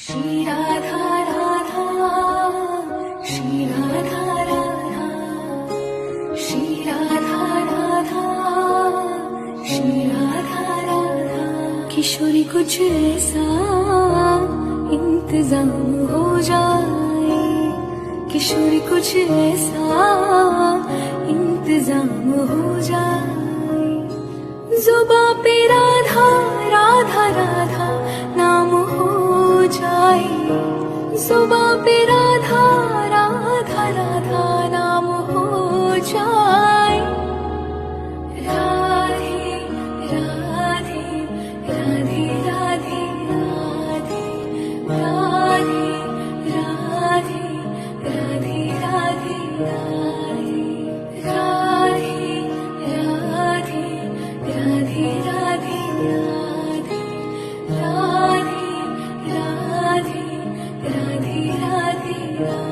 श्री राधा राधा, श्री राधा राधा, श्री राधा राधा, श्री राधा राधा। किशोरी कुछ ऐसा इंतजाम हो जाए, किशोरी कुछ ऐसा इंतजाम हो जाए। जुबां पे राधा राधा राधा नाम हो जाए, जुबां पे राधा राधा राधा नाम हो जाए। राधे राधे राधे राधे राधे, राधे राधे राधे राधे राधे, राधे राधे राधे राधे राधे, राधे राधे राधे राधे राधे।